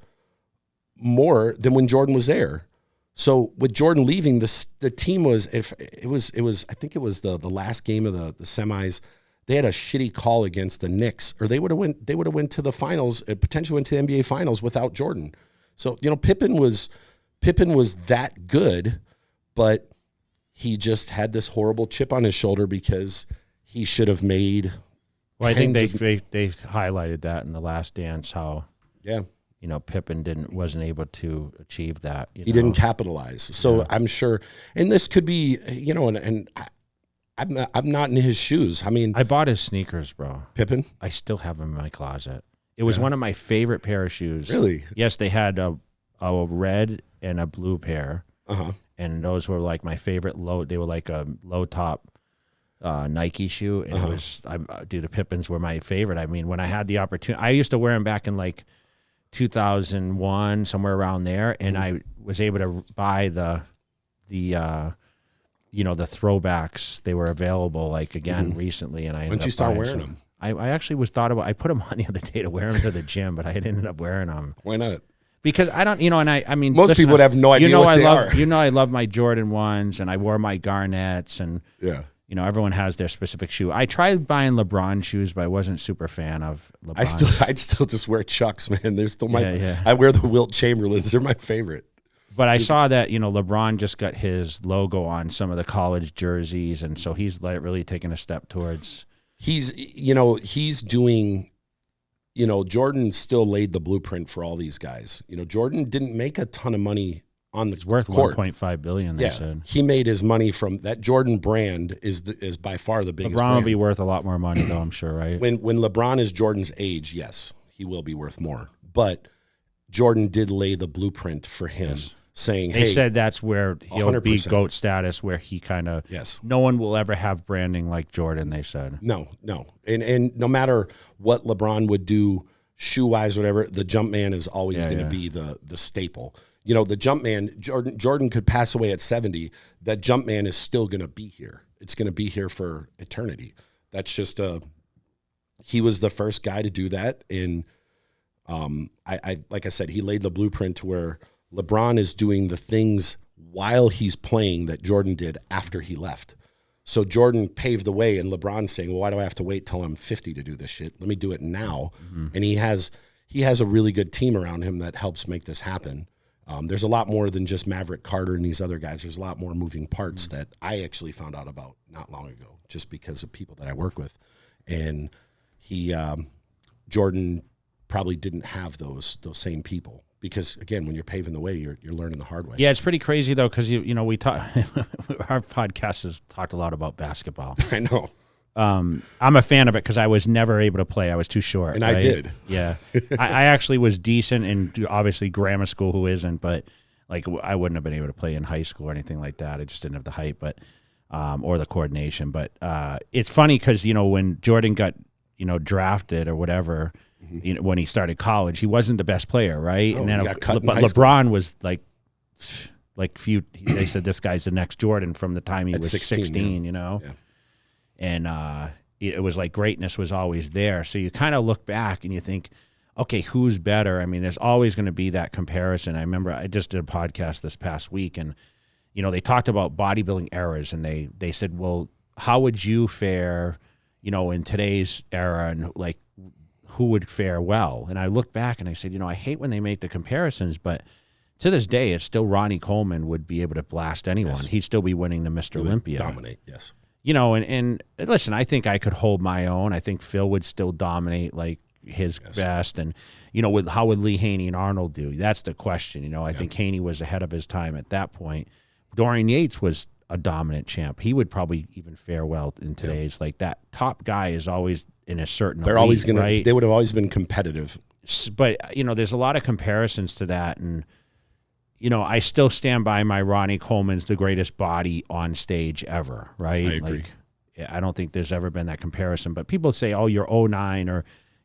more than when Jordan was there. So with Jordan leaving, the team was I think it was the last game of the semis. They had a shitty call against the Knicks, or they would have went to the finals, potentially went to the NBA finals without Jordan. So Pippen was that good, but he just had this horrible chip on his shoulder because he should have made. Well, I think they highlighted that in The Last Dance how Pippen wasn't able to achieve that. He didn't capitalize. So I'm sure, and this could be and I'm not in his shoes. I mean, I bought his sneakers, bro. Pippen? I still have them in my closet. It was one of my favorite pair of shoes. Really? Yes, they had a red and a blue pair. Uh-huh. And those were like my favorite they were like a low top Nike shoe. And it was, the Pippins were my favorite. I mean, when I had the opportunity, I used to wear them back in like 2001, somewhere around there. And I was able to buy the throwbacks. They were available like again recently, and I ended When'd you start wearing them? I actually I put them on the other day to wear them to the gym, but I ended up wearing them. Why not? Because I don't, and I mean, most people would have no idea what they are. I love my Jordan 1s, and I wore my Garnets, and everyone has their specific shoe. I tried buying LeBron shoes, but I wasn't super fan of LeBron. I'd still just wear Chucks, man. They're still I wear the Wilt Chamberlains. They're my favorite. But I saw that, LeBron just got his logo on some of the college jerseys, and so he's like really taking a step towards. He's doing, Jordan still laid the blueprint for all these guys. Jordan didn't make a ton of money on the worth court. $1.5 billion. They said he made his money from that. Jordan brand is by far the biggest. LeBron will be worth a lot more money, though. I'm sure, right? When LeBron is Jordan's age, yes, he will be worth more. But Jordan did lay the blueprint for him, saying, they said that's where he'll 100%. be GOAT status, where he kind of, no one will ever have branding like Jordan, they said. No. And no matter what LeBron would do, shoe-wise, whatever, the Jumpman is always going to be the staple. You know, the Jumpman, Jordan could pass away at 70. That Jumpman is still going to be here. It's going to be here for eternity. That's just he was the first guy to do that. And I like I said, he laid the blueprint to where LeBron is doing the things while he's playing that Jordan did after he left. So Jordan paved the way, and LeBron's saying, well, why do I have to wait till I'm 50 to do this shit? Let me do it now. And he has a really good team around him that helps make this happen. There's a lot more than just Maverick Carter and these other guys. There's a lot more moving parts that I actually found out about not long ago, just because of people that I work with. And Jordan probably didn't have those same people. Because again, when you're paving the way, you're learning the hard way. Yeah, it's pretty crazy though, because we talk. Our podcast has talked a lot about basketball. I know. I'm a fan of it because I was never able to play. I was too short. And right? I did. Yeah, I actually was decent in obviously grammar school. Who isn't? But like I wouldn't have been able to play in high school or anything like that. I just didn't have the height, but or the coordination. But it's funny because when Jordan got drafted or whatever. When he started college, he wasn't the best player, right? Oh, and then, but LeBron was like few. They said this guy's the next Jordan from the time he was 16. Yeah. And it was like greatness was always there. So you kind of look back and you think, okay, who's better? I mean, there's always going to be that comparison. I remember I just did a podcast this past week, and they talked about bodybuilding eras, and they said, well, how would you fare, in today's era, and like, who would fare well? And I looked back and I said, I hate when they make the comparisons, but to this day, it's still Ronnie Coleman would be able to blast anyone. Yes. He'd still be winning the Mr. Olympia. Dominate, yes. And listen, I think I could hold my own. I think Phil would still dominate like his best. And, how would Lee Haney and Arnold do? That's the question. I think Haney was ahead of his time at that point. Dorian Yates was a dominant champ. He would probably even fare well in today's. Like that top guy is always in a certain They're elite, always going right? to, they would have always been competitive. But, there's a lot of comparisons to that. And, I still stand by my Ronnie Coleman's the greatest body on stage ever, right? I agree. Like, I don't think there's ever been that comparison. But people say, oh, you're 09 or,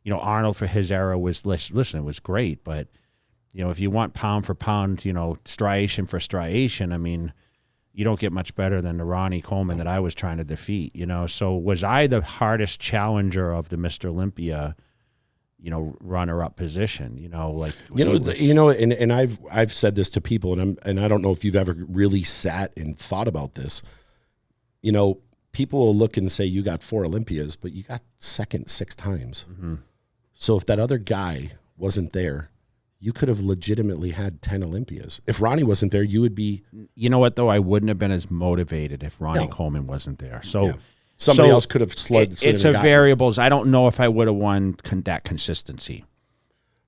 Arnold for his era was, listen, it was great. But, if you want pound for pound, striation for striation, I mean, you don't get much better than the Ronnie Coleman that I was trying to defeat, So was I the hardest challenger of the Mr. Olympia, runner-up position? And I've said this to people, and I don't know if you've ever really sat and thought about this. People will look and say you got 4 Olympias, but you got second 6 times. Mm-hmm. So if that other guy wasn't there, you could have legitimately had 10 Olympias. If Ronnie wasn't there, you would be... You know what, though? I wouldn't have been as motivated if Ronnie Coleman wasn't there. So somebody else could have slid. It's a variables. I don't know if I would have won that consistency.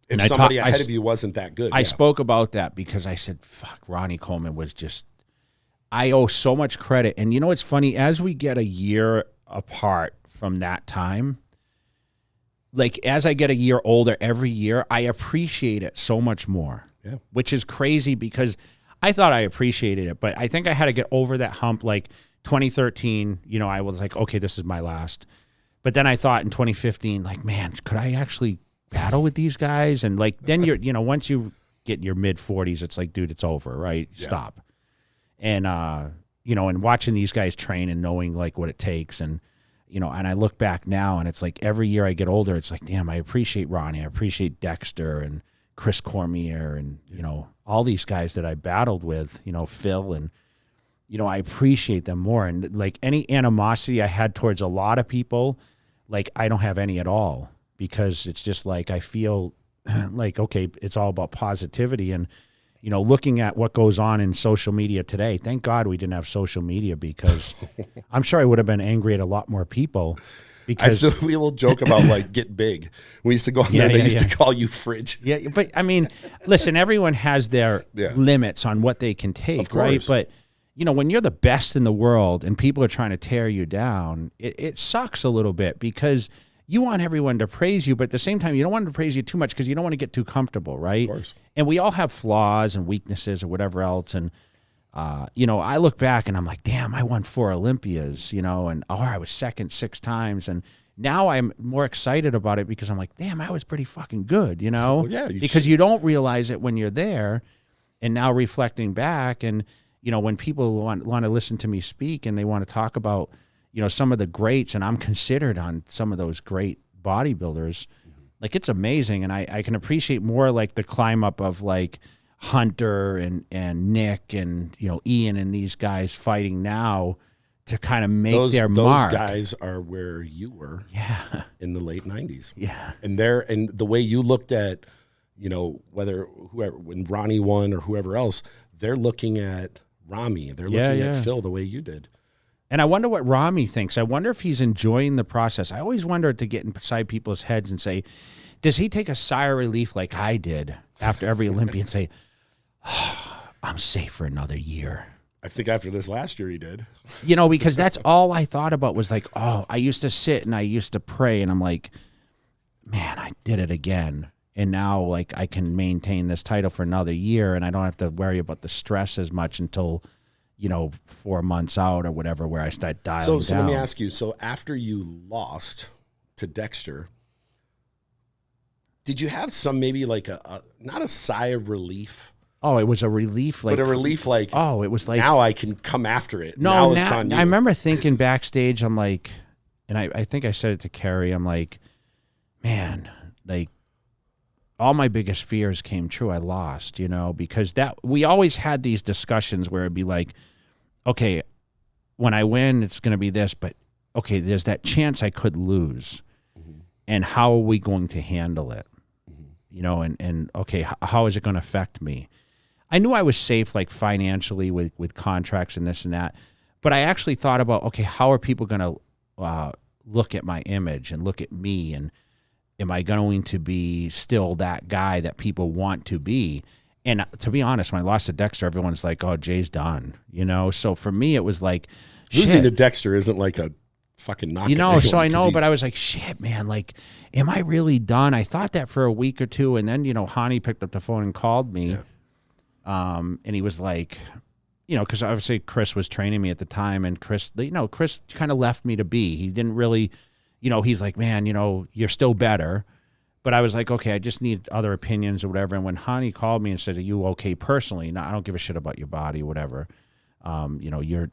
If somebody ahead of you wasn't that good. I spoke about that because I said, fuck, Ronnie Coleman was just... I owe so much credit. And it's funny, as we get a year apart from that time... Like, as I get a year older every year, I appreciate it so much more, which is crazy because I thought I appreciated it, but I think I had to get over that hump. Like 2013, I was like, okay, this is my last. But then I thought in 2015, like, man, could I actually battle with these guys? And like, then once you get your mid 40s, it's like, dude, it's over, right? Yeah. Stop. And, and watching these guys train and knowing like what it takes and I look back now and it's like every year I get older, it's like, damn, I appreciate Ronnie. I appreciate Dexter and Chris Cormier and, all these guys that I battled with, Phil and, I appreciate them more. And like any animosity I had towards a lot of people, like I don't have any at all because it's just like, I feel like, okay, it's all about positivity and, looking at what goes on in social media today, thank God we didn't have social media because I'm sure I would have been angry at a lot more people. Because we will joke about like get big. We used to go on there. They used to call you fridge. Yeah, but I mean, listen, everyone has their limits on what they can take, right? But when you're the best in the world and people are trying to tear you down, it sucks a little bit because you want everyone to praise you, but at the same time, you don't want them to praise you too much because you don't want to get too comfortable, right? Of course. And we all have flaws and weaknesses or whatever else. And, you know, I look back and I'm like, damn, I won 4 Olympias, you know, and I was second 6 times. And now I'm more excited about it because I'm like, damn, I was pretty fucking good, you know? Well, yeah, because you don't realize it when you're there. And now reflecting back and, you know, when people want to listen to me speak and they want to talk about, you know, some of the greats, and I'm considered on some of those great bodybuilders, like it's amazing. And I can appreciate more like the climb up of like Hunter and Nick and, you know, Ian and these guys fighting now to kind of make their mark. Those guys are where you were in the late 90s. Yeah. And the way you looked at, you know, when Ronnie won or whoever else, they're looking at Rami. They're looking at Phil the way you did. And I wonder what Rami thinks. I wonder if he's enjoying the process. I always wonder to get inside people's heads and say, does he take a sigh of relief like I did after every Olympian and say, oh, I'm safe for another year? I think after this last year he did. You know, because that's all I thought about was like, oh, I used to sit and I used to pray and I'm like, man, I did it again. And now like I can maintain this title for another year and I don't have to worry about the stress as much until, you know, 4 months out or whatever, where I start dialing down. So let me ask you, so after you lost to Dexter, did you have some maybe like not a sigh of relief? Oh, it was a relief. Like, but a relief like, oh, it was like, now I can come after it. No, now it's on you. I remember thinking backstage, I'm like, and I think I said it to Carrie, I'm like, man, like, all my biggest fears came true. I lost, you know, because we always had these discussions where it'd be like, okay, when I win, it's going to be this, but okay, there's that chance I could lose. And how are we going to handle it? You know, and okay, how is it going to affect me? I knew I was safe, like financially with contracts and this and that, but I actually thought about, okay, how are people going to look at my image and look at me, and am I going to be still that guy that people want to be? And to be honest, when I lost to Dexter, everyone's like, oh, Jay's done, you know? So for me, it was like, losing to Dexter isn't like a fucking knock. You know, so I know, but I was like, shit, man, like, am I really done? I thought that for a week or two. And then, you know, Hani picked up the phone and called me. And he was like, you know, because obviously Chris was training me at the time. And Chris, you know, Chris kind of left me to be. He didn't really, you know, he's like, man, you know, you're still better. But I was like, okay, I just need other opinions or whatever. And when Hani called me and said, are you okay personally? No, I don't give a shit about your body, whatever. You know,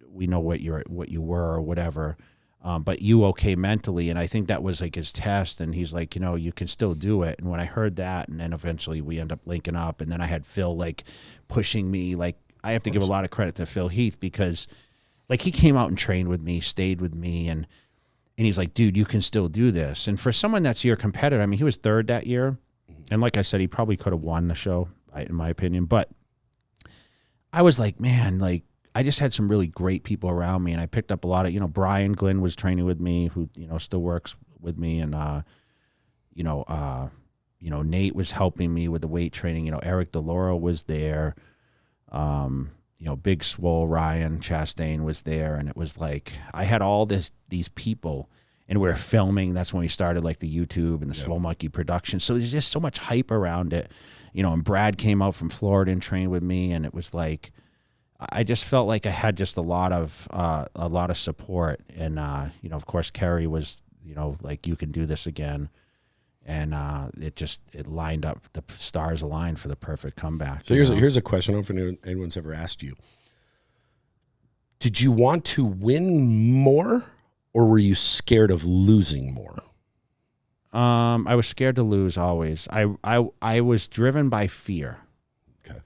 we know what you were or whatever. But you okay mentally? And I think that was like his test. And he's like, you know, you can still do it. And when I heard that, and then eventually we end up linking up. And then I had Phil like pushing me. Like, I have to give a lot of credit to Phil Heath because like he came out and trained with me, stayed with me, and he's like, dude, you can still do this. And for someone that's your competitor, I mean, he was third that year. And like I said, he probably could have won the show, in my opinion. But I was like, man, like, I just had some really great people around me. And I picked up a lot of, you know, Brian Glynn was training with me, who, you know, still works with me. And, you know, Nate was helping me with the weight training. You know, Eric DeLauro was there. You know, Big Swole, Ryan Chastain was there, and it was like I had all these people, and we were filming. That's when we started like the YouTube and the Swole Monkey production. So there's just so much hype around it, you know. And Brad came out from Florida and trained with me, and it was like I just felt like I had just a lot of support. And you know, of course, Kerry was, you know, like, you can do this again. And it lined up, the stars aligned for the perfect comeback. So here's a question. I don't know if anyone's ever asked you. Did you want to win more, or were you scared of losing more? I was scared to lose always. I was driven by fear. Okay.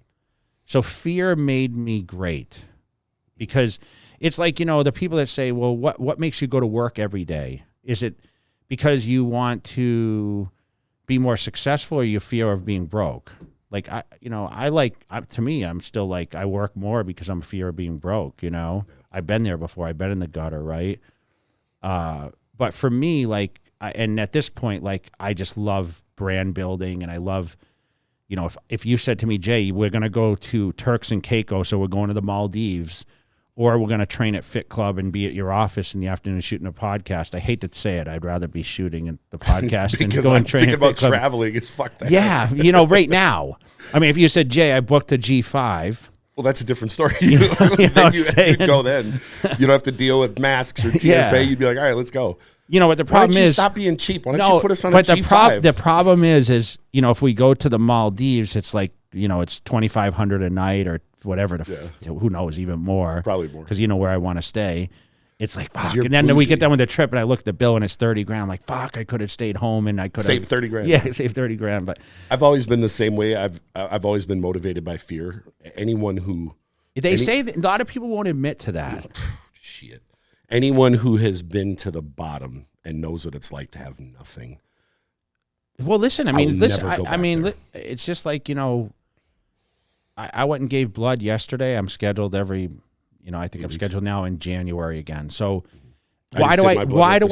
So fear made me great, because it's like, you know, the people that say, well, what makes you go to work every day? Is it because you want to be more successful, or you fear of being broke? Like, to me, I'm still like, I work more because I'm fear of being broke, you know? I've been there before. I've been in the gutter, right? But for me, like, and at this point, like, I just love brand building, and I love, you know, if you said to me, Jay, we're going to go to Turks and Caicos, so we're going to the Maldives, or we're going to train at Fit Club and be at your office in the afternoon shooting a podcast. I hate to say it. I'd rather be shooting at the podcast and go and train at about Fit Club. Traveling is fucked up. Yeah, right now. I mean, if you said, Jay, I booked a G5. Well, that's a different story. You You'd go then. You don't have to deal with masks or TSA. Yeah. You'd be like, all right, let's go. What the problem Why don't you is, stop being cheap? Why don't you put us on a G5? The problem is, if we go to the Maldives, it's like, it's $2,500 a night or whatever. Who knows, even more. Probably more. Because where I want to stay. It's like, fuck. You're And then we bougie. get done with the trip and I look at the bill and it's $30,000. I'm like, fuck, I could have stayed home and I could have Saved $30,000. Yeah, saved $30,000. But I've always been the same way. I've always been motivated by fear. Anyone who say that a lot of people won't admit to that. Shit. Anyone who has been to the bottom and knows what it's like to have nothing. Well, listen, never go back there. it's just like, I went and gave blood yesterday. I'm scheduled every, I think I'm scheduled now in January again. So why do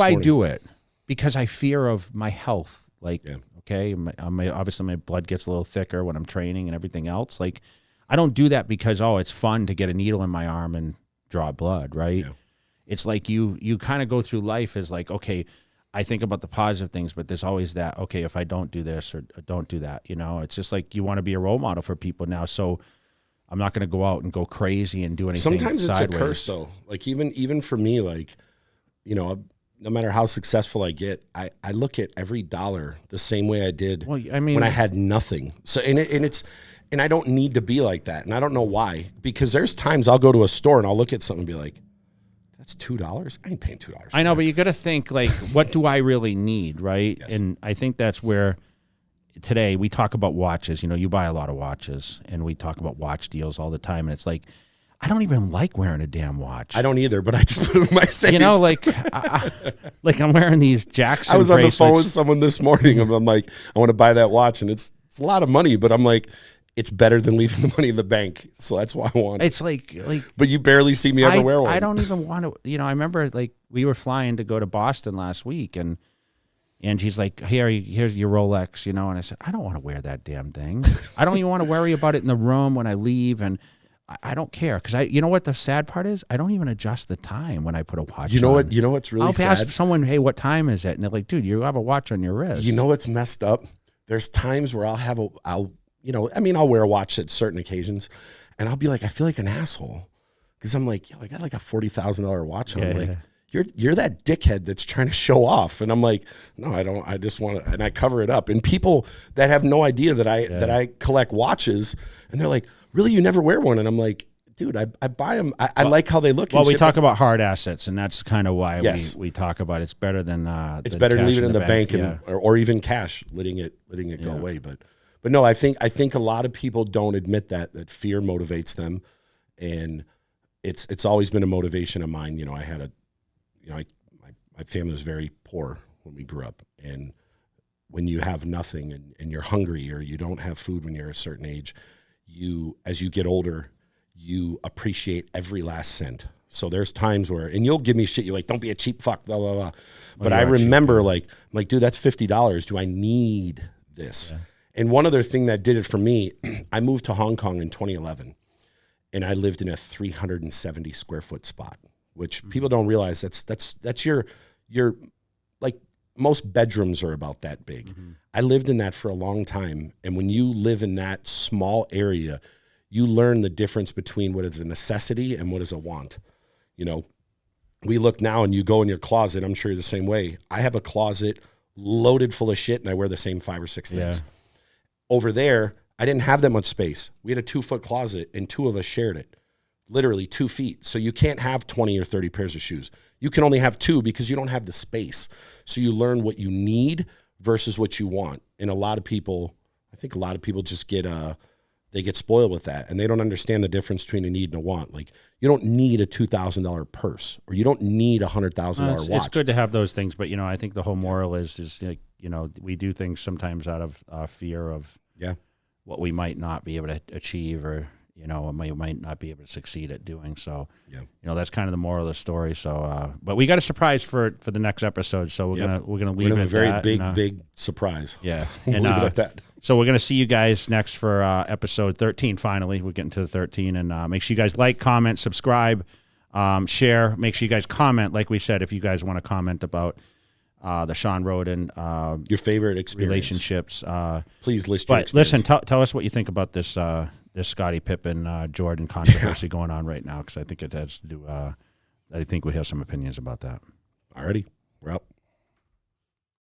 I do it? Because I fear of my health. Like, okay, obviously my blood gets a little thicker when I'm training and everything else. Like, I don't do that because, it's fun to get a needle in my arm and draw blood, right? Yeah. It's like you kind of go through life as like, okay, I think about the positive things, but there's always that, okay, if I don't do this or don't do that, it's just like you want to be a role model for people now. So I'm not going to go out and go crazy and do anything. Sometimes sideways. It's a curse though. Like even for me, like, no matter how successful I get, I look at every dollar the same way I did when I had nothing. So, and I don't need to be like that. And I don't know why, because there's times I'll go to a store and I'll look at something and be like, that's $2. I ain't paying $2. I know, but you got to think like, what do I really need, right? Yes. And I think that's where today we talk about watches. You buy a lot of watches, and we talk about watch deals all the time. And it's like, I don't even like wearing a damn watch. I don't either, but I just put it in my safe. Like I'm wearing these Jackson. I was bracelets. on the phone with someone this morning. I'm like, I want to buy that watch, and it's a lot of money, but I'm like, it's better than leaving the money in the bank. So that's why I want it. It's like, but you barely see me ever wear one. I don't even want to, I remember like we were flying to go to Boston last week and she's like, here's your Rolex, and I said, I don't want to wear that damn thing. I don't even want to worry about it in the room when I leave. And I don't care. Cause you know what the sad part is? I don't even adjust the time when I put a watch on. You know what's really sad? I'll ask someone, hey, what time is it? And they're like, dude, you have a watch on your wrist. You know what's messed up? There's times where I'll wear a watch at certain occasions, and I'll be like, I feel like an asshole because I'm like, I got like a $40,000 watch on. Yeah, like, you're that dickhead that's trying to show off, and I'm like, no, I don't. I just want to, and I cover it up. And people that have no idea that I collect watches, and they're like, really, you never wear one? And I'm like, dude, I buy them. I like how they look. Well, we talk about hard assets, and that's kind of why we talk about it's better than it's better than leaving it in the bank or even cash, letting it go away, But no, I think a lot of people don't admit that fear motivates them, and it's always been a motivation of mine. I had my family was very poor when we grew up, and when you have nothing and you're hungry or you don't have food when you're a certain age, as you get older, you appreciate every last cent. So there's times where, and you'll give me shit, you're like, don't be a cheap fuck, blah blah blah. But I remember I'm like, dude, that's $50. Do I need this? Yeah. And one other thing that did it for me, I moved to Hong Kong in 2011, and I lived in a 370 square foot spot, which people don't realize that's your like most bedrooms are about that big. Mm-hmm. I lived in that for a long time, and when you live in that small area, you learn the difference between what is a necessity and what is a want. We look now, and you go in your closet. I'm sure you're the same way. I have a closet loaded full of shit, and I wear the same 5 or 6 things. Yeah. Over there, I didn't have that much space. We had a 2-foot closet, and 2 of us shared it, literally 2 feet. So you can't have 20 or 30 pairs of shoes. You can only have 2 because you don't have the space. So you learn what you need versus what you want. And I think a lot of people just get spoiled with that, and they don't understand the difference between a need and a want. Like, you don't need a $2,000 purse, or you don't need a $100,000 watch. It's good to have those things, but I think the whole moral is like, we do things sometimes out of fear of what we might not be able to achieve, or we might not be able to succeed at doing. So that's kind of the moral of the story. So but we got a surprise for the next episode, so we're gonna leave it a very at big surprise. Yeah. We'll And leave it at that. So we're going to see you guys next for episode 13. Finally, we're getting to the 13, and make sure you guys like, comment, subscribe. Share. Make sure you guys comment. Like we said, if you guys want to comment about the Shawn Rhoden your favorite experience, relationships, please list your but experience. listen, tell us what you think about this this Scottie Pippen Jordan controversy going on right now, because I think it has to do. I think we have some opinions about that. Alrighty, we're out.